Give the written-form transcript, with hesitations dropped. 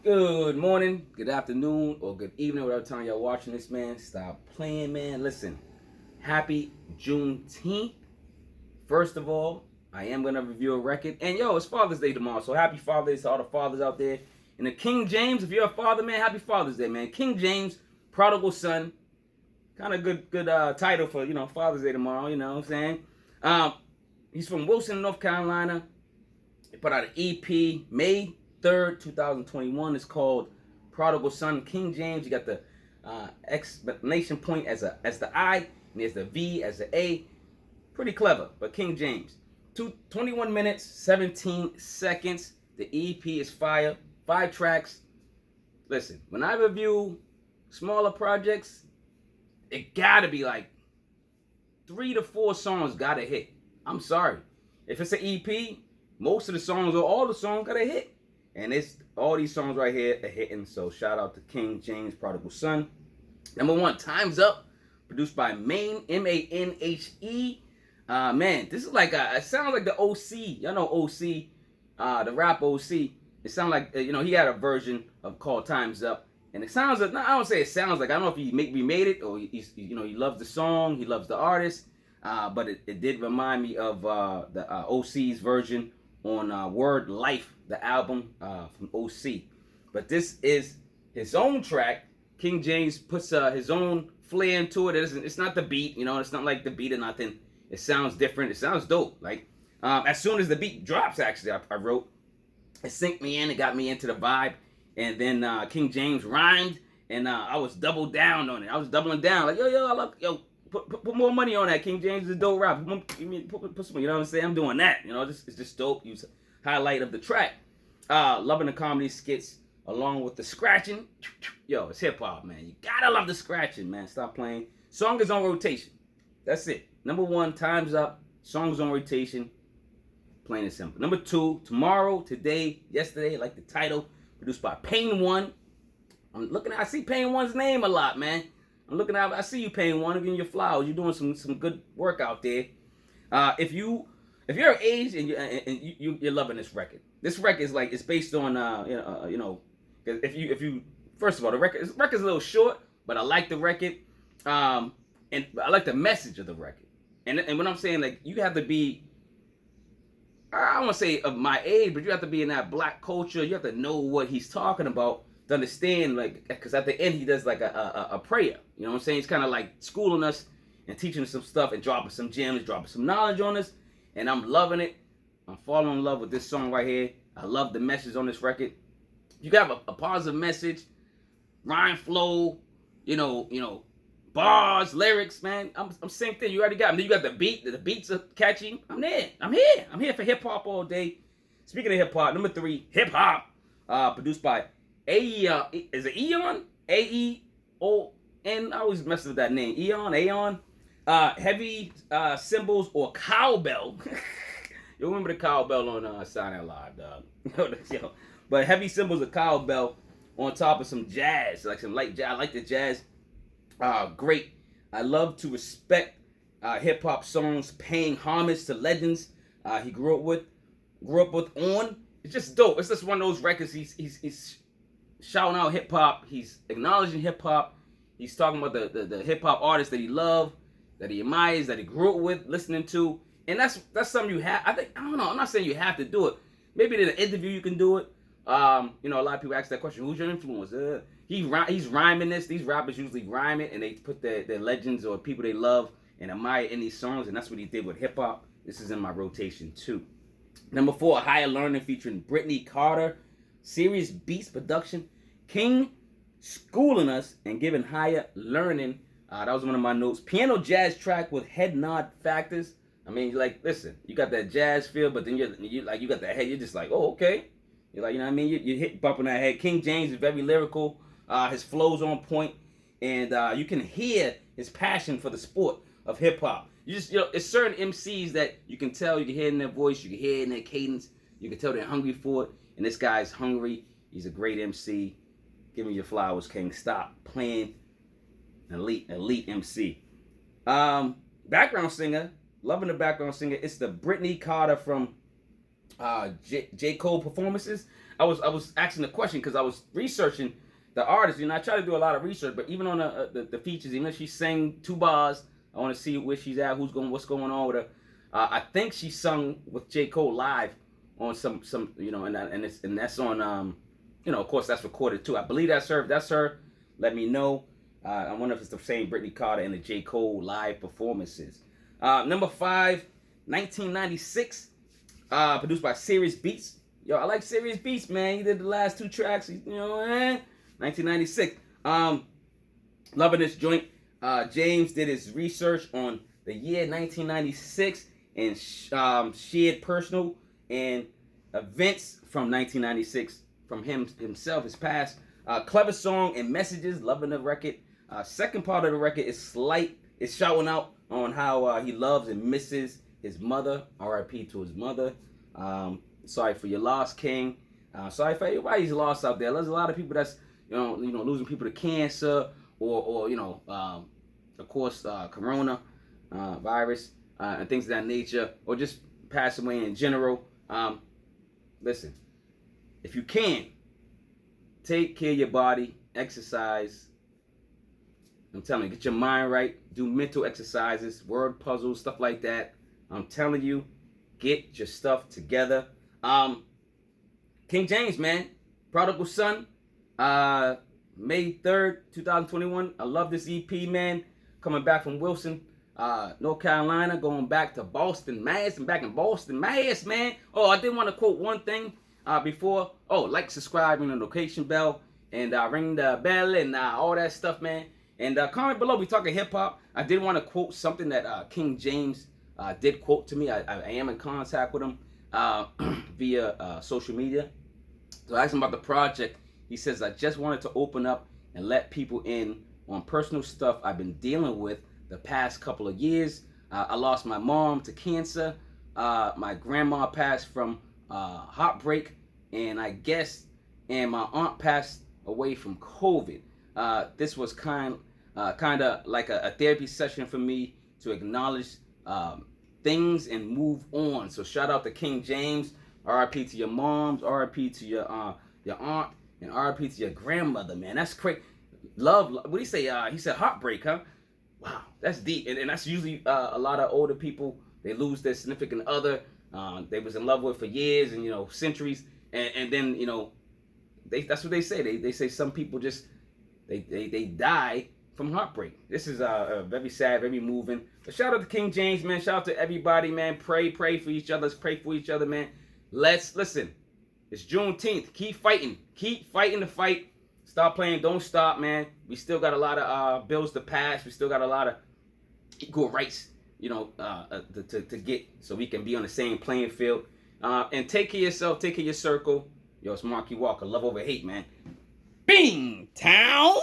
Good morning, good afternoon, or good evening, whatever time y'all watching this, man. Stop playing, man. Listen, happy Juneteenth. First of all, I am going to review a record. And yo, it's Father's Day tomorrow, so happy Father's Day to all the fathers out there. And the King James, if you're a father, man, happy Father's Day, man. King James, Prodigal Son. Kind of good title for, Father's Day tomorrow, you know what I'm saying? He's from Wilson, North Carolina. He put out an EP May 3rd, 2021. It's called Prodigal Son. King James, you got the exclamation point as the I, and there's the V as the A. Pretty clever, but King James. 21 minutes, 17 seconds. The EP is fire. 5 tracks. Listen, when I review smaller projects, it gotta be like 3 to 4 songs gotta hit. I'm sorry. If it's an EP, most of the songs or all the songs gotta hit. And it's all these songs right here are hitting. So shout out to King James, Prodigal Son. Number 1, Time's Up, produced by Mane, M-A-N-H-E. Man, this is like it sounds like the OC. Y'all know OC, the rap OC. It sounds like he had a version of called Time's Up, and it sounds like, I don't say it sounds like, I don't know if he remade it or he loves the song, he loves the artist, but it did remind me of the OC's version on Word Life, the album from OC. But this is his own track. King James puts his own flair into it. It's not the beat, it's not like the beat or nothing. It sounds different. It sounds dope. Like, as soon as the beat drops, actually, I wrote, it synced me in. It got me into the vibe. And then King James rhymed, and I was doubled down on it. I was doubling down. Like, put more money on that. King James is a dope rap. Put some, you know what I'm saying? I'm doing that. It's just dope. Use highlight of the track. Loving the comedy skits along with the scratching. Yo, it's hip hop, man. You gotta love the scratching, man. Stop playing. Song is on rotation. That's it. Number 1, Time's Up. Songs on rotation. Plain and simple. Number 2, Tomorrow, Today, Yesterday. Like the title. Produced by Pain One. I see Pain One's name a lot, man. I see you, Pain One. I'm giving you flowers. You're doing some good work out there. If you're of age and you're loving this record. This record is like, it's based on if you first of all, the record's a little short, but I like the record. And I like the message of the record. And when I'm saying, like, you have to be, I don't want to say of my age, but you have to be in that black culture. You have to know what he's talking about to understand, like, because at the end he does like a prayer. You know what I'm saying? He's kind of like schooling us and teaching us some stuff and dropping some gems, dropping some knowledge on us. And I'm loving it. I'm falling in love with this song right here. I love the message on this record. You got a positive message, rhyme flow, bars, lyrics, man. I'm synced in. You already got them. Then you got the beat. The beats are catchy. I'm there. I'm here for hip hop all day. Speaking of hip hop, number 3, hip hop, produced by is it Eon? A-E-O-N. I always mess with that name. Aeon. Heavy cymbals or cowbell. You remember the cowbell on Saturday Night Live, dog. But heavy cymbals of cowbell on top of some jazz, like some light jazz. I like the jazz. Great. I love to respect hip hop songs, paying homage to legends he grew up with on. It's just dope. It's just one of those records. He's shouting out hip hop. He's acknowledging hip hop. He's talking about the hip hop artists that he loves, that he admires, that he grew up with, listening to. And that's something you have. I don't know. I'm not saying you have to do it. Maybe in an interview you can do it. A lot of people ask that question. Who's your influence? He's rhyming this. These rappers usually rhyme it, and they put their legends or people they love and admire in these songs, and that's what he did with hip hop. This is in my rotation too. Number 4, Higher Learning featuring Brittney Carter, Serious Beats production. King schooling us and giving higher learning. That was one of my notes. Piano jazz track with head nod factors. I mean, like, listen, you got that jazz feel, but then you got that head. You're just like, oh, okay. You're like, you know what I mean? You hit bumping that head. King James is very lyrical. His flow's on point, and you can hear his passion for the sport of hip hop. It's certain MCs that you can tell. You can hear in their voice. You can hear in their cadence. You can tell they're hungry for it. And this guy's hungry. He's a great MC. Give me your flowers, King. Stop playing. Elite MC. Background singer. Loving the background singer. It's the Brittney Carter from J. Cole performances. I was asking the question because I was researching the artist. I try to do a lot of research, but even on the features, even if she sang 2 bars, I want to see where she's at, what's going on with her. I think she sung with J. Cole live on some and that's on of course that's recorded too. I believe that's her. If that's her, let me know. I wonder if it's the same Brittney Carter and the J. Cole live performances. Number 5, 1996, produced by Serious Beats. Yo, I like Serious Beats, man. He did the last 2 tracks. 1996. Loving this joint. James did his research on the year 1996 and shared personal and events from 1996 from himself, his past. Clever song and messages. Loving the record. Second part of the record is slight. It's shouting out on how he loves and misses his mother. R.I.P. to his mother. Sorry for your loss, King. Sorry for everybody's loss out there. There's a lot of people that's losing people to cancer or of course corona virus and things of that nature, or just pass away in general. Listen, if you can, take care of your body, exercise. I'm telling you, get your mind right, do mental exercises, word puzzles, stuff like that. I'm telling you, get your stuff together. King James, man, Prodigal Son, May 3rd, 2021. I love this EP, man. Coming back from Wilson, North Carolina, going back to Boston, Mass. I'm back in Boston, Mass, man. Oh, I did want to quote one thing before. Oh, like, subscribe, ring the notification bell, and ring the bell and all that stuff, man. And comment below. We talking hip hop. I did want to quote something that King James did quote to me. I am in contact with him via social media. So I asked him about the project. He says, I just wanted to open up and let people in on personal stuff I've been dealing with the past couple of years. I lost my mom to cancer. My grandma passed from heartbreak, and my aunt passed away from COVID. This was kind of like a therapy session for me to acknowledge things and move on. So shout out to King James. R.I.P. to your moms. R.I.P. to your aunt, and R.I.P. to your grandmother. Man, that's crazy. Love. What did he say? He said heartbreak, huh? Wow, that's deep. And that's usually a lot of older people. They lose their significant other. They was in love with for years and centuries, and then that's what they say. They say some people just they die from heartbreak. This is very sad, very moving. But shout out to King James, man. Shout out to everybody, man. Pray for each other. Let's pray for each other, man. Let's listen. It's Juneteenth. Keep fighting. Keep fighting the fight. Stop playing. Don't stop, man. We still got a lot of bills to pass. We still got a lot of equal rights, to get, so we can be on the same playing field. And take care of yourself. Take care of your circle. Yo, it's Marquis Walker. Love over hate, man. Bing! Town!